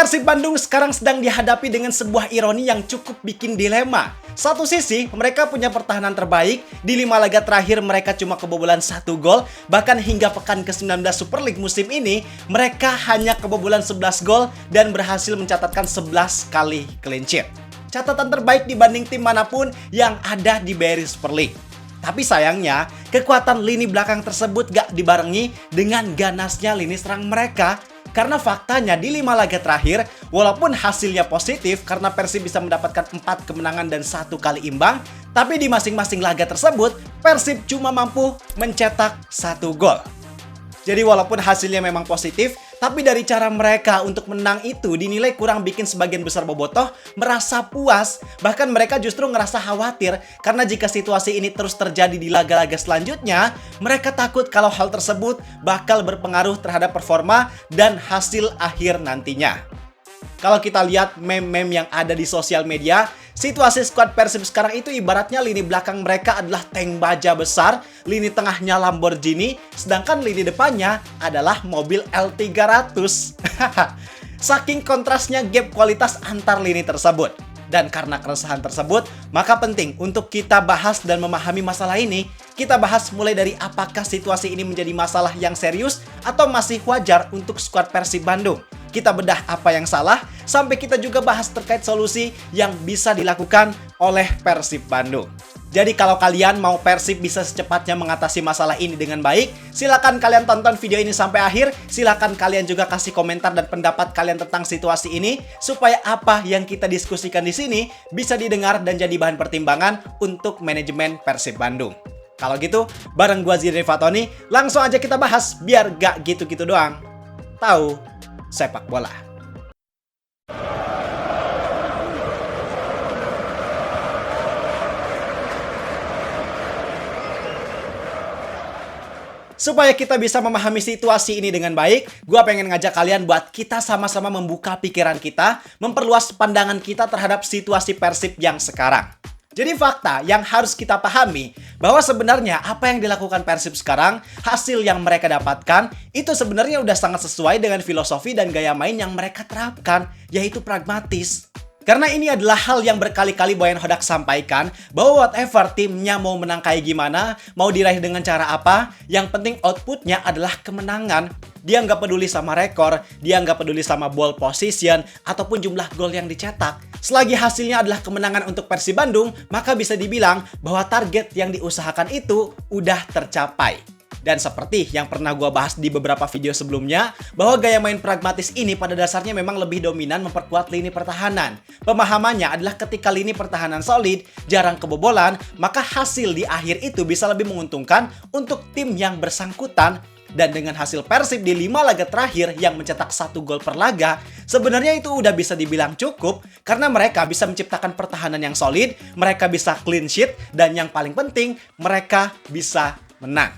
Persib Bandung sekarang sedang dihadapi dengan sebuah ironi yang cukup bikin dilema. Satu sisi, mereka punya pertahanan terbaik. Di 5 laga terakhir mereka cuma kebobolan 1 gol. Bahkan hingga pekan ke-19 Super League musim ini, mereka hanya kebobolan 11 gol dan berhasil mencatatkan 11 kali clean sheet. Catatan terbaik dibanding tim manapun yang ada di BRI Super League. Tapi sayangnya, kekuatan lini belakang tersebut gak dibarengi dengan ganasnya lini serang mereka. Karena faktanya di 5 laga terakhir, walaupun hasilnya positif karena Persib bisa mendapatkan 4 kemenangan dan 1 kali imbang, tapi di masing-masing laga tersebut, Persib cuma mampu mencetak 1 gol. Jadi walaupun hasilnya memang positif, tapi dari cara mereka untuk menang itu dinilai kurang bikin sebagian besar bobotoh merasa puas. Bahkan mereka justru ngerasa khawatir karena jika situasi ini terus terjadi di laga-laga selanjutnya, mereka takut kalau hal tersebut bakal berpengaruh terhadap performa dan hasil akhir nantinya. Kalau kita lihat meme-meme yang ada di sosial media, situasi skuad Persib sekarang itu ibaratnya lini belakang mereka adalah tank baja besar, lini tengahnya Lamborghini, sedangkan lini depannya adalah mobil L300. Saking kontrasnya gap kualitas antar lini tersebut. Dan karena keresahan tersebut, maka penting untuk kita bahas dan memahami masalah ini. Kita bahas mulai dari apakah situasi ini menjadi masalah yang serius atau masih wajar untuk skuad Persib Bandung. Kita bedah apa yang salah, sampai kita juga bahas terkait solusi yang bisa dilakukan oleh Persib Bandung. Jadi kalau kalian mau Persib bisa secepatnya mengatasi masalah ini dengan baik, silakan kalian tonton video ini sampai akhir. Silakan kalian juga kasih komentar dan pendapat kalian tentang situasi ini, supaya apa yang kita diskusikan di sini bisa didengar dan jadi bahan pertimbangan untuk manajemen Persib Bandung. Kalau gitu, bareng gua Zidane Fatoni, langsung aja kita bahas biar gak gitu-gitu doang. Tahu sepak bola. Supaya kita bisa memahami situasi ini dengan baik, gue pengen ngajak kalian buat kita sama-sama membuka pikiran kita, memperluas pandangan kita terhadap situasi Persib yang sekarang. Jadi fakta yang harus kita pahami, bahwa sebenarnya apa yang dilakukan Persib sekarang, hasil yang mereka dapatkan, itu sebenarnya udah sangat sesuai dengan filosofi dan gaya main yang mereka terapkan, yaitu pragmatis. Karena ini adalah hal yang berkali-kali Boyan Hodak sampaikan, bahwa whatever timnya mau menang kayak gimana, mau diraih dengan cara apa, yang penting outputnya adalah kemenangan. Dia nggak peduli sama rekor, dia nggak peduli sama ball position, ataupun jumlah gol yang dicetak. Selagi hasilnya adalah kemenangan untuk Persib Bandung, maka bisa dibilang bahwa target yang diusahakan itu udah tercapai. Dan seperti yang pernah gue bahas di beberapa video sebelumnya, bahwa gaya main pragmatis ini pada dasarnya memang lebih dominan memperkuat lini pertahanan. Pemahamannya adalah ketika lini pertahanan solid, jarang kebobolan, maka hasil di akhir itu bisa lebih menguntungkan untuk tim yang bersangkutan. Dan dengan hasil Persib di 5 laga terakhir yang mencetak 1 gol per laga, sebenarnya itu udah bisa dibilang cukup karena mereka bisa menciptakan pertahanan yang solid, mereka bisa clean sheet, dan yang paling penting, mereka bisa menang.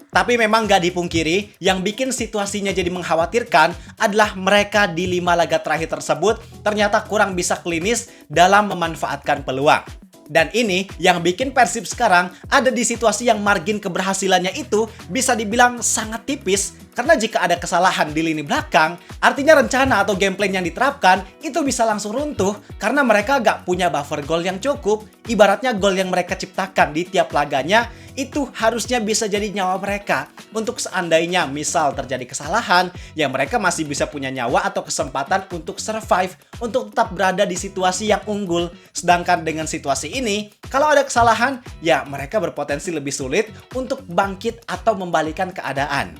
Tapi memang gak dipungkiri, yang bikin situasinya jadi mengkhawatirkan adalah mereka di 5 laga terakhir tersebut ternyata kurang bisa klinis dalam memanfaatkan peluang. Dan ini yang bikin Persib sekarang ada di situasi yang margin keberhasilannya itu bisa dibilang sangat tipis. Karena jika ada kesalahan di lini belakang, artinya rencana atau game plan yang diterapkan itu bisa langsung runtuh karena mereka gak punya buffer gol yang cukup. Ibaratnya gol yang mereka ciptakan di tiap laganya itu harusnya bisa jadi nyawa mereka. Untuk seandainya misal terjadi kesalahan, ya mereka masih bisa punya nyawa atau kesempatan untuk survive, untuk tetap berada di situasi yang unggul. Sedangkan dengan situasi ini, kalau ada kesalahan, ya mereka berpotensi lebih sulit untuk bangkit atau membalikan keadaan.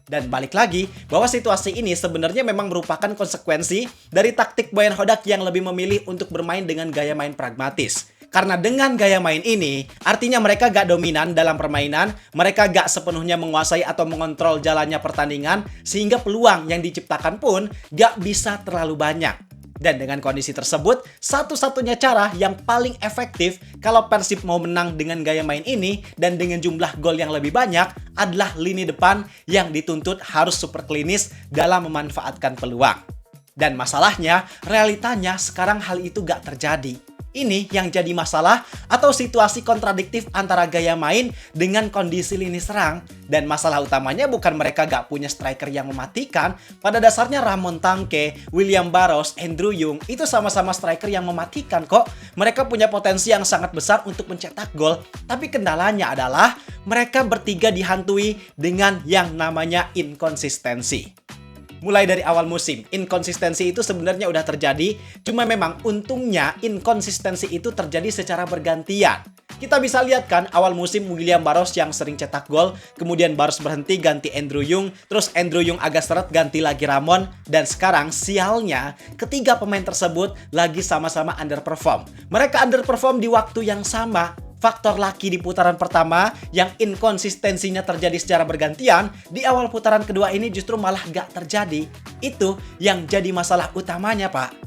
Dan balik lagi, bahwa situasi ini sebenarnya memang merupakan konsekuensi dari taktik Boyan Hodak yang lebih memilih untuk bermain dengan gaya main pragmatis. Karena dengan gaya main ini, artinya mereka gak dominan dalam permainan, mereka gak sepenuhnya menguasai atau mengontrol jalannya pertandingan, sehingga peluang yang diciptakan pun gak bisa terlalu banyak. Dan dengan kondisi tersebut, satu-satunya cara yang paling efektif kalau Persib mau menang dengan gaya main ini dan dengan jumlah gol yang lebih banyak adalah lini depan yang dituntut harus super klinis dalam memanfaatkan peluang. Dan masalahnya, realitanya sekarang hal itu gak terjadi. Ini yang jadi masalah atau situasi kontradiktif antara gaya main dengan kondisi lini serang. Dan masalah utamanya bukan mereka gak punya striker yang mematikan. Pada dasarnya Ramon Tanque, William Barros, Andrew Yung itu sama-sama striker yang mematikan kok. Mereka punya potensi yang sangat besar untuk mencetak gol. Tapi kendalanya adalah mereka bertiga dihantui dengan yang namanya inkonsistensi. Mulai dari awal musim, inkonsistensi itu sebenarnya udah terjadi, cuma memang untungnya inkonsistensi itu terjadi secara bergantian. Kita bisa lihat kan, awal musim William Barros yang sering cetak gol, kemudian Barros berhenti ganti Andrew Yung, terus Andrew Yung agak seret ganti lagi Ramon, dan sekarang sialnya ketiga pemain tersebut lagi sama-sama underperform. Mereka underperform di waktu yang sama. Faktor laki di putaran pertama yang inkonsistensinya terjadi secara bergantian, di awal putaran kedua ini justru malah gak terjadi. Itu yang jadi masalah utamanya, Pak.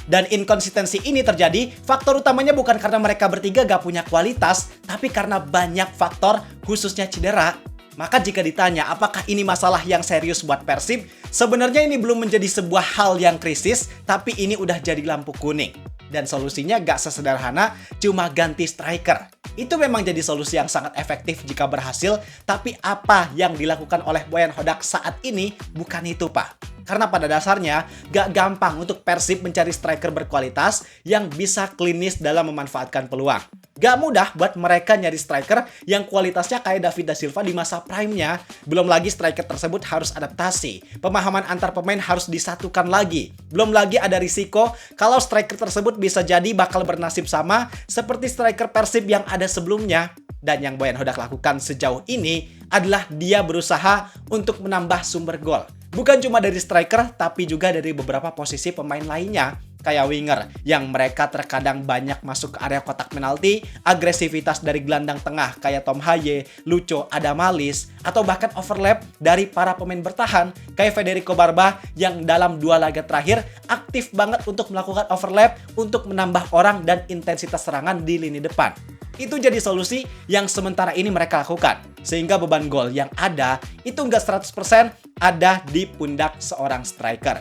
Dan inkonsistensi ini terjadi, faktor utamanya bukan karena mereka bertiga gak punya kualitas, tapi karena banyak faktor, khususnya cedera. Maka jika ditanya apakah ini masalah yang serius buat Persib, sebenarnya ini belum menjadi sebuah hal yang krisis, tapi ini udah jadi lampu kuning. Dan solusinya gak sesederhana cuma ganti striker. Itu memang jadi solusi yang sangat efektif jika berhasil, tapi apa yang dilakukan oleh Boyan Hodak saat ini bukan itu, Pak. Karena pada dasarnya gak gampang untuk Persib mencari striker berkualitas yang bisa klinis dalam memanfaatkan peluang. Gak mudah buat mereka nyari striker yang kualitasnya kayak David da Silva di masa prime-nya. Belum lagi striker tersebut harus adaptasi. Pemahaman antar pemain harus disatukan lagi. Belum lagi ada risiko kalau striker tersebut bisa jadi bakal bernasib sama seperti striker Persib yang ada sebelumnya. Dan yang Boyan Hodak lakukan sejauh ini adalah dia berusaha untuk menambah sumber gol. Bukan cuma dari striker, tapi juga dari beberapa posisi pemain lainnya. Kayak winger, yang mereka terkadang banyak masuk ke area kotak penalti, agresivitas dari gelandang tengah kayak Tom Haye, Lucho, Adamalis, atau bahkan overlap dari para pemain bertahan kayak Federico Barba yang dalam 2 laga terakhir aktif banget untuk melakukan overlap untuk menambah orang dan intensitas serangan di lini depan. Itu jadi solusi yang sementara ini mereka lakukan. Sehingga beban gol yang ada itu nggak 100% ada di pundak seorang striker.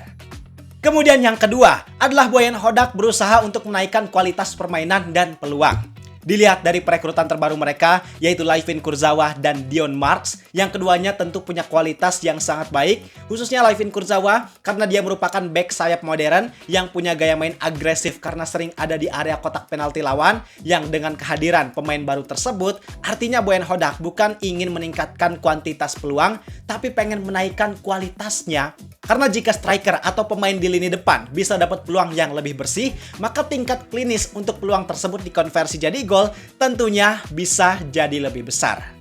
Kemudian yang kedua adalah Boyan Hodak berusaha untuk menaikkan kualitas permainan dan peluang. Dilihat dari perekrutan terbaru mereka, yaitu Layvin Kurzawa dan Dion Marks, yang keduanya tentu punya kualitas yang sangat baik, khususnya Layvin Kurzawa karena dia merupakan back sayap modern yang punya gaya main agresif karena sering ada di area kotak penalti lawan, yang dengan kehadiran pemain baru tersebut, artinya Boyan Hodak bukan ingin meningkatkan kuantitas peluang, tapi pengen menaikkan kualitasnya. Karena jika striker atau pemain di lini depan bisa dapat peluang yang lebih bersih, maka tingkat klinis untuk peluang tersebut dikonversi jadi gol tentunya bisa jadi lebih besar.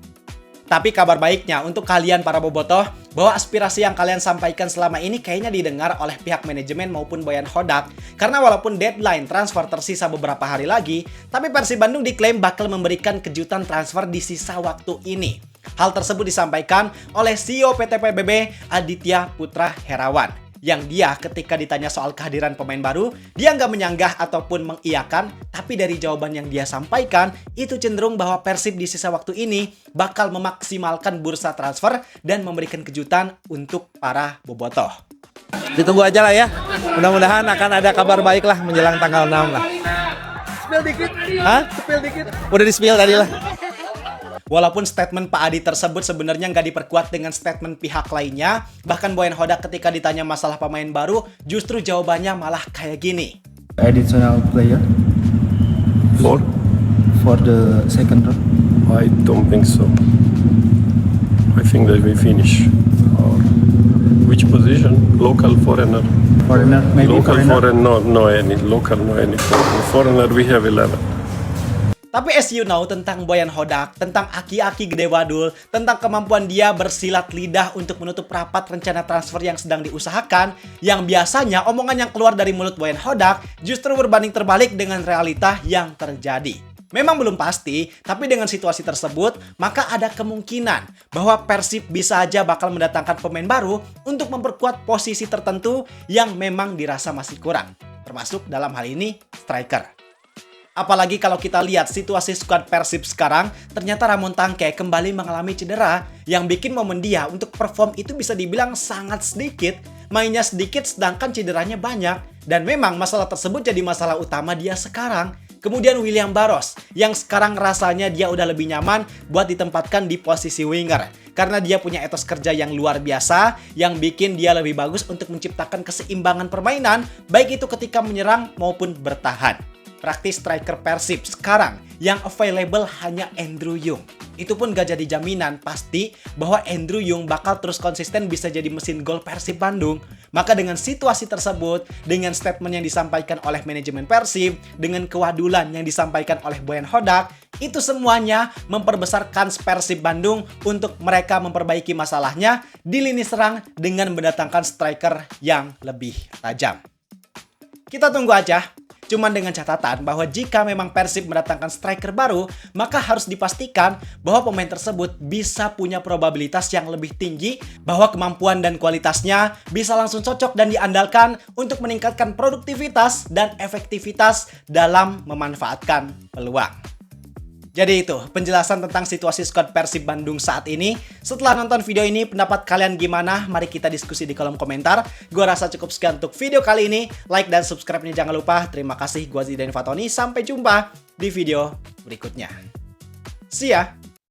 Tapi kabar baiknya untuk kalian para bobotoh, bahwa aspirasi yang kalian sampaikan selama ini kayaknya didengar oleh pihak manajemen maupun Boyan Hodak. Karena walaupun deadline transfer tersisa beberapa hari lagi, tapi Persib Bandung diklaim bakal memberikan kejutan transfer di sisa waktu ini. Hal tersebut disampaikan oleh CEO PT PBB Aditya Putra Herawan, yang dia ketika ditanya soal kehadiran pemain baru, dia nggak menyanggah ataupun mengiyakan, tapi dari jawaban yang dia sampaikan, itu cenderung bahwa Persib di sisa waktu ini bakal memaksimalkan bursa transfer dan memberikan kejutan untuk para bobotoh. Ditunggu aja lah ya, mudah-mudahan akan ada kabar baik lah menjelang tanggal 6 lah. Spill dikit. Hah? Spill dikit. Udah di-spill tadi lah. Walaupun statement Pak Adi tersebut sebenarnya nggak diperkuat dengan statement pihak lainnya, bahkan Boyan Hodak ketika ditanya masalah pemain baru, justru jawabannya malah kayak gini. Additional player for the second round? I don't think so. I think that we finish. Which position? Local, foreigner? Foreigner, maybe Local, foreigner. no any. Local, no any. Foreigner, we have 11. Tapi as you know tentang Boyan Hodak, tentang aki-aki gede wadul, tentang kemampuan dia bersilat lidah untuk menutup rapat rencana transfer yang sedang diusahakan, yang biasanya omongan yang keluar dari mulut Boyan Hodak justru berbanding terbalik dengan realita yang terjadi. Memang belum pasti, tapi dengan situasi tersebut, maka ada kemungkinan bahwa Persib bisa aja bakal mendatangkan pemain baru untuk memperkuat posisi tertentu yang memang dirasa masih kurang, termasuk dalam hal ini striker. Apalagi kalau kita lihat situasi skuad Persib sekarang, ternyata Ramon Tanque kembali mengalami cedera yang bikin momen dia untuk perform itu bisa dibilang sangat sedikit. Mainnya sedikit sedangkan cederanya banyak. Dan memang masalah tersebut jadi masalah utama dia sekarang. Kemudian William Barros, yang sekarang rasanya dia udah lebih nyaman buat ditempatkan di posisi winger. Karena dia punya etos kerja yang luar biasa, yang bikin dia lebih bagus untuk menciptakan keseimbangan permainan, baik itu ketika menyerang maupun bertahan. Praktis striker Persib sekarang yang available hanya Andrew Yung. Itu pun gak jadi jaminan pasti bahwa Andrew Yung bakal terus konsisten bisa jadi mesin gol Persib Bandung. Maka dengan situasi tersebut, dengan statement yang disampaikan oleh manajemen Persib, dengan kewadulan yang disampaikan oleh Boyan Hodak, itu semuanya memperbesar kans Persib Bandung untuk mereka memperbaiki masalahnya di lini serang dengan mendatangkan striker yang lebih tajam. Kita tunggu aja. Cuman dengan catatan bahwa jika memang Persib mendatangkan striker baru, maka harus dipastikan bahwa pemain tersebut bisa punya probabilitas yang lebih tinggi, bahwa kemampuan dan kualitasnya bisa langsung cocok dan diandalkan untuk meningkatkan produktivitas dan efektivitas dalam memanfaatkan peluang. Jadi itu penjelasan tentang situasi skuad Persib Bandung saat ini. Setelah nonton video ini, pendapat kalian gimana? Mari kita diskusi di kolom komentar. Gua rasa cukup sekian untuk video kali ini. Like dan subscribe-nya jangan lupa. Terima kasih, gua Zidan Fatoni. Sampai jumpa di video berikutnya. See ya!